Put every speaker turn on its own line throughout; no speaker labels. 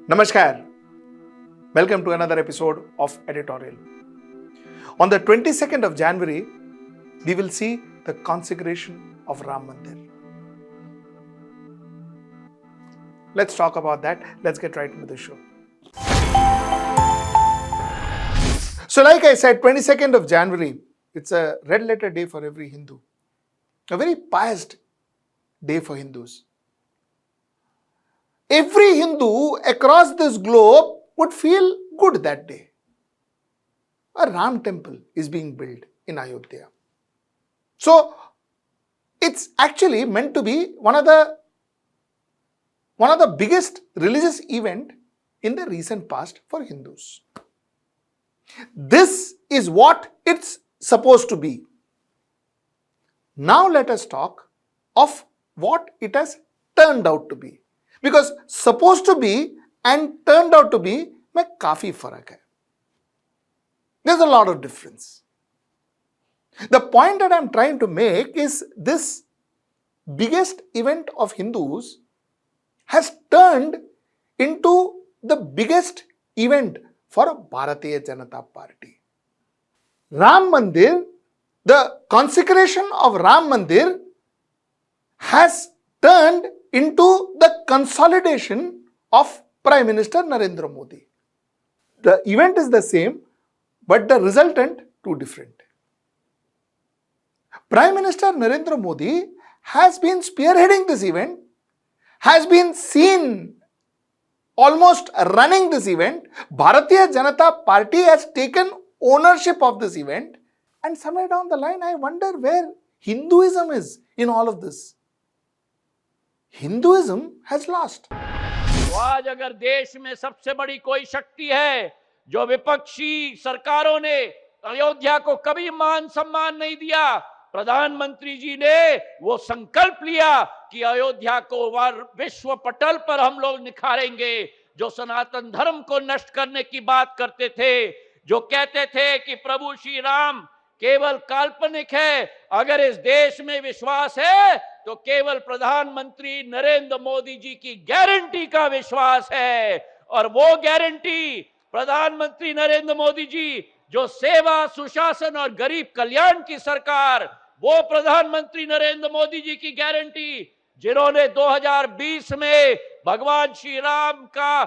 Namaskar. Welcome to another episode of Editorial. On the 22nd of January, we will see the consecration of Ram Mandir. Let's talk about that. Let's get right into the show. So like I said, 22nd of January, it's a red letter day for every Hindu. A very pious day for Hindus. Every Hindu across this globe would feel good that day. A Ram temple is being built in Ayodhya. So it's actually meant to be one of the biggest religious event in the recent past for Hindus. This is what it's supposed to be. Now let us talk of what it has turned out to be. Because supposed to be and turned out to be में काफी फर्क है. There's a lot of difference. The point that I'm trying to make is this biggest event of Hindus has turned into the biggest event for Bharatiya Janata Party. Ram Mandir, the consecration of Ram Mandir has turned into the consolidation of Prime Minister Narendra Modi. The event is the same, but the resultant too different. Prime Minister Narendra Modi has been spearheading this event, has been seen almost running this event. Bharatiya Janata Party has taken ownership of this event, and somewhere down the line I wonder where Hinduism is in all of this. Hinduism has lost.
तो आज अगर देश में सबसे बड़ी कोई शक्ति है जो विपक्षी सरकारों ने अयोध्या को कभी मान सम्मान नहीं दिया, प्रधानमंत्री जी ने वो संकल्प लिया कि अयोध्या को विश्व पटल पर हम लोग निखारेंगे। जो सनातन धर्म को नष्ट करने की बात करते थे, जो कहते थे कि प्रभु श्री राम केवल काल्पनिक है, अगर इस देश में विश्वास है तो केवल प्रधानमंत्री नरेंद्र मोदी जी की गारंटी का विश्वास है। और वो गारंटी प्रधानमंत्री नरेंद्र मोदी जी जो सेवा, सुशासन और गरीब कल्याण की सरकार, वो प्रधानमंत्री नरेंद्र मोदी जी की गारंटी जिन्होंने 2020 में भगवान श्री राम का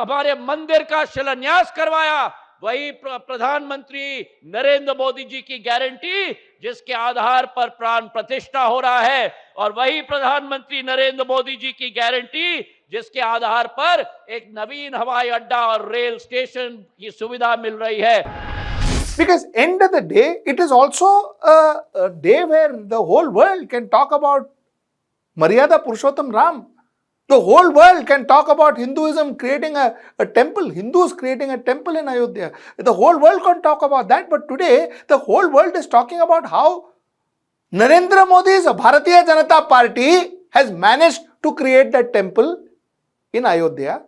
हमारे मंदिर का शिलान्यास करवाया, वही प्रधानमंत्री नरेंद्र मोदी जी की गारंटी जिसके आधार पर प्राण प्रतिष्ठा हो रहा है, और वही प्रधानमंत्री नरेंद्र मोदी जी की गारंटी जिसके आधार पर एक नवीन हवाई अड्डा और रेल स्टेशन की सुविधा मिल रही है.
Because end of the day, it is also a day where the whole world can talk about Maryada Purushottam Ram. The whole world can talk about Hinduism creating a temple, Hindus creating a temple in Ayodhya. The whole world can talk about that, but today the whole world is talking about how Narendra Modi's Bharatiya Janata Party has managed to create that temple in Ayodhya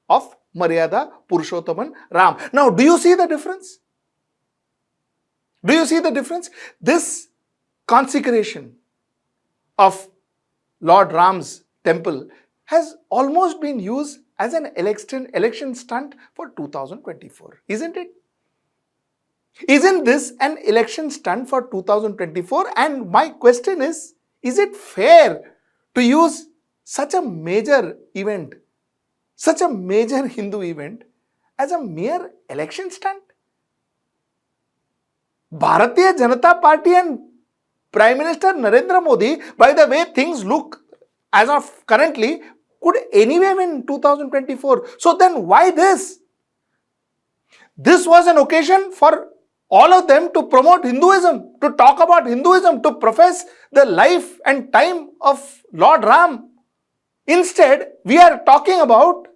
of Maryada Purushottam Ram. Now, do you see the difference? Do you see the difference? This consecration of Lord Ram's temple has almost been used as an election stunt for 2024, isn't it? Isn't this an election stunt for 2024? And my question is it fair to use such a major event, such a major Hindu event as a mere election stunt? Bharatiya Janata Party and Prime Minister Narendra Modi, by the way things look as of currently, could anyway win 2024. So then why this? This was an occasion for all of them to promote Hinduism, to talk about Hinduism, to profess the life and time of Lord Ram. Instead, we are talking about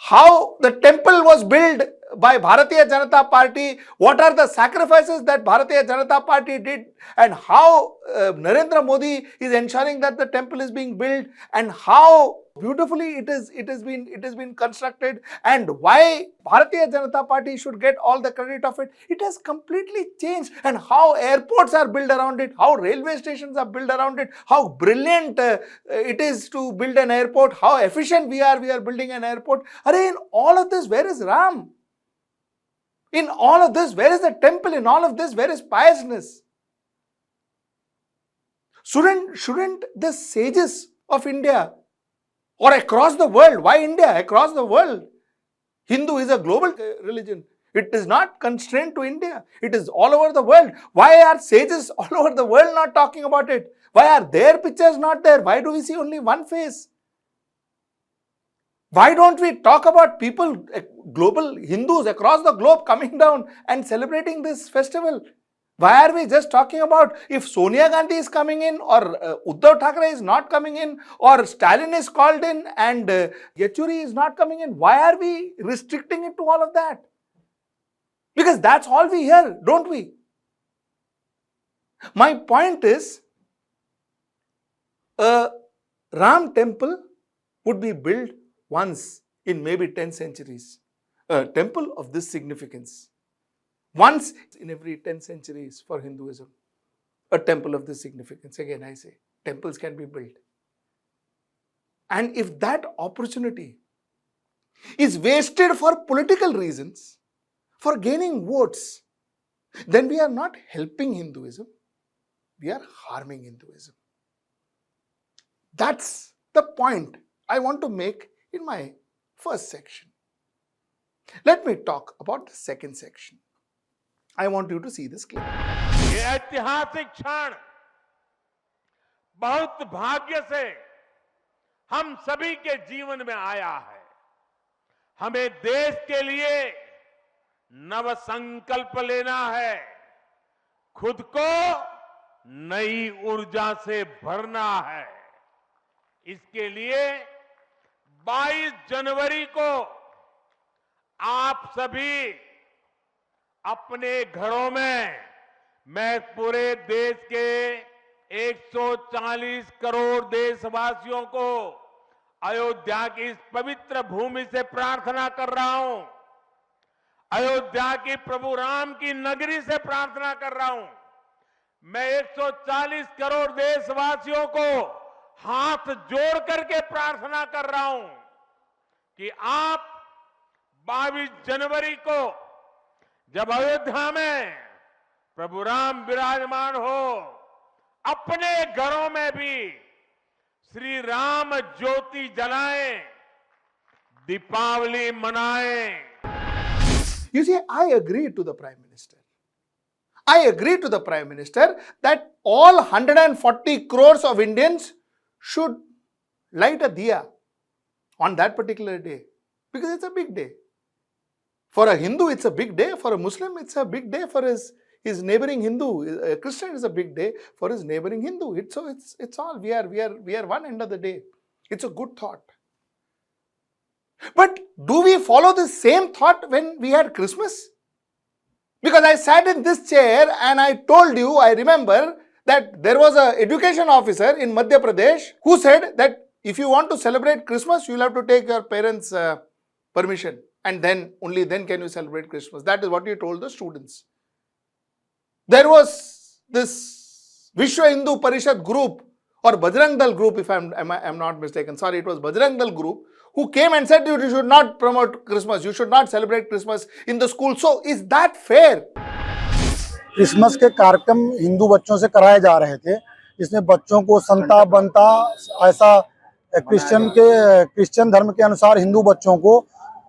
how the temple was built by Bharatiya Janata Party, what are the sacrifices that Bharatiya Janata Party did, and how Narendra Modi is ensuring that the temple is being built, and how beautifully it has been constructed, and why Bharatiya Janata Party should get all the credit of it. It has completely changed, and how airports are built around it, how railway stations are built around it, how brilliant it is to build an airport, how efficient we are building an airport. In all of this, where is Ram? In all of this, where is the temple? In all of this, where is piousness? Shouldn't the sages of India or across the world, why India? Across the world. Hindu is a global religion. It is not constrained to India. It is all over the world. Why are sages all over the world not talking about it? Why are their pictures not there? Why do we see only one face? Why don't we talk about people, global Hindus across the globe coming down and celebrating this festival? Why are we just talking about if Sonia Gandhi is coming in, or Uddhav Thackeray is not coming in, or Stalin is called in and Yechuri is not coming in? Why are we restricting it to all of that? Because that's all we hear, don't we? My point is, a Ram temple would be built once in maybe 10 centuries. A temple of this significance. Once in every 10 centuries for Hinduism. A temple of this significance. Again, I say, temples can be built. And if that opportunity is wasted for political reasons, for gaining votes, then we are not helping Hinduism, we are harming Hinduism. That's the point I want to make in my first section. Let me talk about the second section. I want you to see this clearly.
ये ऐतिहासिक क्षण बहुत भाग्य से हम सभी के जीवन में आया है। हमें देश के लिए नव संकल्प लेना है, खुद को नई ऊर्जा से भरना है। इसके लिए 22 जनवरी को आप सभी अपने घरों में, मैं पूरे देश के 140 करोड़ देशवासियों को अयोध्या की इस पवित्र भूमि से प्रार्थना कर रहा हूं। अयोध्या की प्रभु राम की नगरी से प्रार्थना कर रहा हूं। मैं 140 करोड़ देशवासियों को हाथ जोड़ करके प्रार्थना कर रहा हूं कि आप 22 जनवरी को जब अयोध्या में प्रभु राम विराजमान हो, अपने घरों में भी श्री राम ज्योति जलाएं, दीपावली मनाएं।
You see, I agree to the Prime Minister. I agree to the Prime Minister that all 140 crores of Indians should light a diya on that particular day, because it's a big day. For a Hindu, it's a big day. For a Muslim, it's a big day. For his neighboring Hindu, a Christian, is a big day for his neighboring Hindu. It's all, we are one end of the day. It's a good thought. But do we follow the same thought when we had Christmas? Because I sat in this chair and I told you, I remember that there was an education officer in Madhya Pradesh who said that if you want to celebrate Christmas, you'll have to take your parents' permission, and then only then can you celebrate Christmas. That is what he told the students. There was this Vishwa Hindu Parishad group, or Bajrang Dal group, if I'm not mistaken. Sorry, it was Bajrang Dal group, who came and said you should not promote Christmas, you should not celebrate Christmas in the school. So is that fair?
Christmas के कार्यक्रम हिंदू बच्चों से कराए जा रहे थे, इसमें बच्चों को संता बनता ऐसा क्रिश्चियन धर्म के अनुसार हिंदू बच्चों को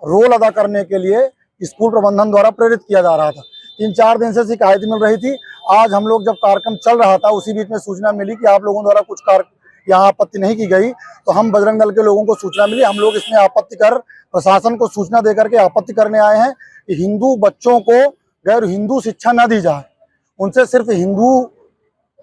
रोल अदा करने के लिए स्कूल प्रबंधन द्वारा प्रेरित किया जा रहा था। 3-4 दिन से शिकायत मिल रही थी। आज हम लोग जब कार्यक्रम चल रहा था, उसी बीच में सूचना मिली कि आप लोगों द्वारा कुछ यहाँ आपत्ति नहीं की गई, तो हम बजरंग दल के लोगों को सूचना मिली, हम लोग इसमें आपत्ति कर प्रशासन को सूचना देकर के आपत्ति करने आए हैं कि हिंदू बच्चों को गैर हिंदू शिक्षा न दी जाए, उनसे सिर्फ हिंदू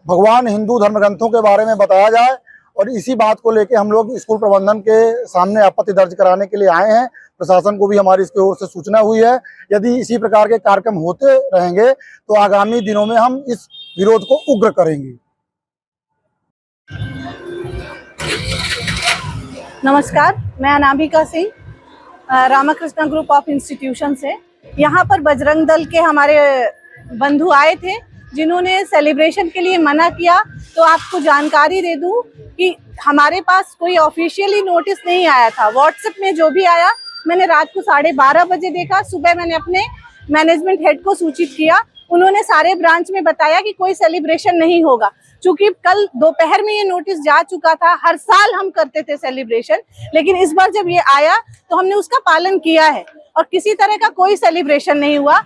भगवान, हिंदू धर्म ग्रंथों के बारे में बताया जाए और इसी बात को लेके हम लोग स्कूल प्रबंधन के सामने आपत्ति दर्ज कराने के लिए आए हैं। प्रशासन को भी हमारी इसकी ओर से सूचना हुई है। यदि इसी प्रकार के कार्यक्रम होते रहेंगे तो आगामी दिनों में हम इस विरोध को उग्र करेंगे।
नमस्कार, मैं Anamika Singh Ramakrishna group of institution से। यहाँ पर बजरंग दल के हमारे बंधु आए थे जिन्होंने सेलिब्रेशन के लिए मना किया। तो आपको जानकारी दे दूं कि हमारे पास कोई ऑफिशियली नोटिस नहीं आया था। व्हाट्सएप में जो भी आया मैंने रात को 12:30 बजे देखा। सुबह मैंने अपने मैनेजमेंट हेड को सूचित किया। उन्होंने सारे ब्रांच में बताया कि कोई सेलिब्रेशन नहीं होगा। चूंकि कल दोपहर में ये नोटिस जा चुका था, हर साल हम करते थे सेलिब्रेशन, लेकिन इस बार जब ये आया तो हमने उसका पालन किया है और किसी तरह का कोई सेलिब्रेशन नहीं हुआ।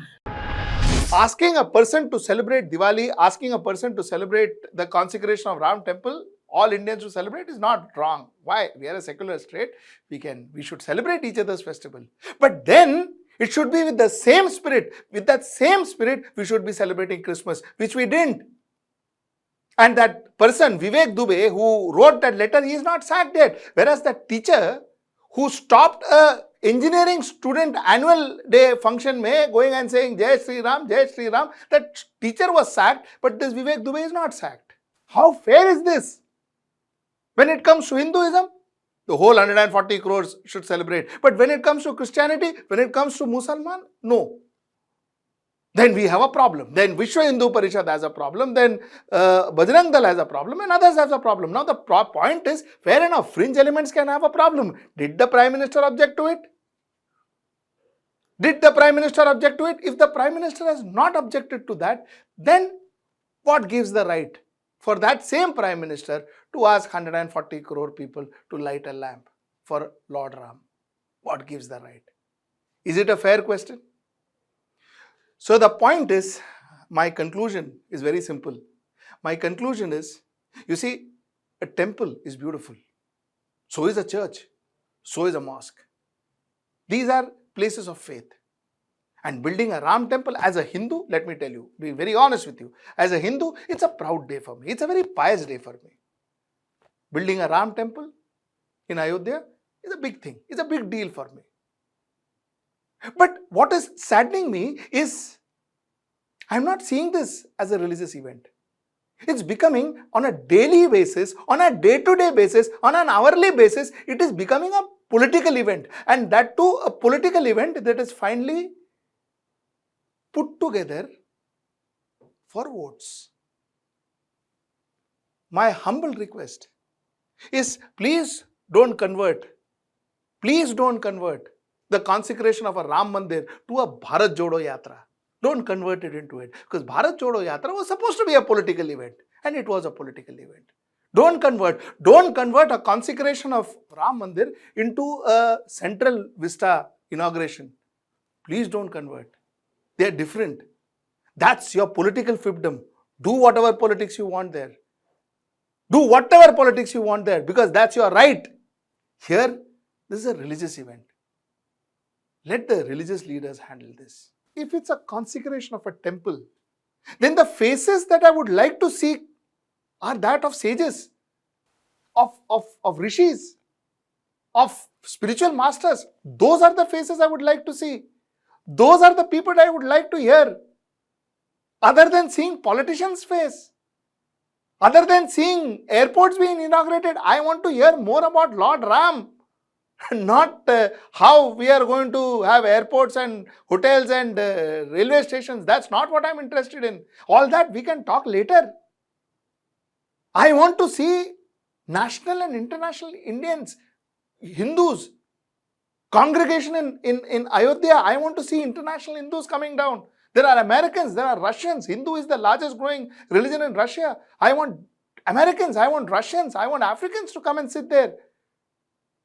Asking a person to celebrate Diwali, asking a person to celebrate the consecration of Ram temple, all Indians to celebrate is not wrong. Why? We are a secular state. We should celebrate each other's festival. But then it should be with the same spirit. With that same spirit, we should be celebrating Christmas, which we didn't. And that person, Vivek Dubey, who wrote that letter, he is not sacked yet. Whereas that teacher who stopped a engineering student annual day function mein going and saying Jai Shri Ram, that teacher was sacked, but this Vivek Dubey is not sacked. How fair is this? When it comes to Hinduism, the whole 140 crores should celebrate. But when it comes to Christianity, when it comes to Musalman, no. Then we have a problem. Then Vishwa Hindu Parishad has a problem. Then Bajrang Dal has a problem and others have a problem. Now the point is, fair enough, fringe elements can have a problem. Did the Prime Minister object to it? Did the Prime Minister object to it? If the Prime Minister has not objected to that, then what gives the right for that same Prime Minister to ask 140 crore people to light a lamp for Lord Ram? What gives the right? Is it a fair question? So the point is, my conclusion is very simple. My conclusion is, you see, a temple is beautiful. So is a church. So is a mosque. These are places of faith. And building a Ram temple as a Hindu, let me tell you, be very honest with you, as a Hindu, it's a proud day for me. It's a very pious day for me. Building a Ram temple in Ayodhya is a big thing. It's a big deal for me. But what is saddening me is, I'm not seeing this as a religious event. It's becoming on a daily basis, on a day-to-day basis, on an hourly basis, it is becoming a political event. And that too, a political event that is finally put together for votes. My humble request is, please don't convert the consecration of a Ram Mandir to a Bharat Jodo Yatra. Don't convert it into it. Because Bharat Jodo Yatra was supposed to be a political event. And it was a political event. Don't convert a consecration of Ram Mandir into a Central Vista inauguration. Please don't convert. They are different. That's your political fiefdom. Do whatever politics you want there. Do whatever politics you want there, because that's your right. Here, this is a religious event. Let the religious leaders handle this. If it's a consecration of a temple, then the faces that I would like to see are that of sages, of rishis, of spiritual masters. Those are the faces I would like to see. Those are the people I would like to hear. Other than seeing politicians' face, other than seeing airports being inaugurated, I want to hear more about Lord Ram. Not how we are going to have airports and hotels and railway stations. That's not what I'm interested in. All that we can talk later. I want to see national and international Indians, Hindus, congregation in Ayodhya. I want to see international Hindus coming down. There are Americans, there are Russians. Hindu is the largest growing religion in Russia. I want Americans, I want Russians, I want Africans to come and sit there.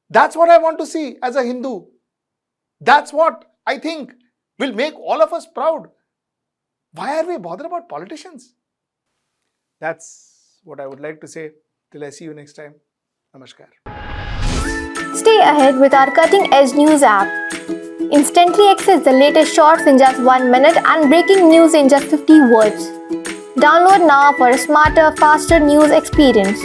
That's what I want to see as a Hindu. That's what I think will make all of us proud. Why are we bothered about politicians? That's what I would like to say. Till I see you next time. Namaskar.
Stay ahead with our cutting-edge news app. Instantly access the latest shorts in just 1 minute and breaking news in just 50 words. Download now for a smarter, faster news experience.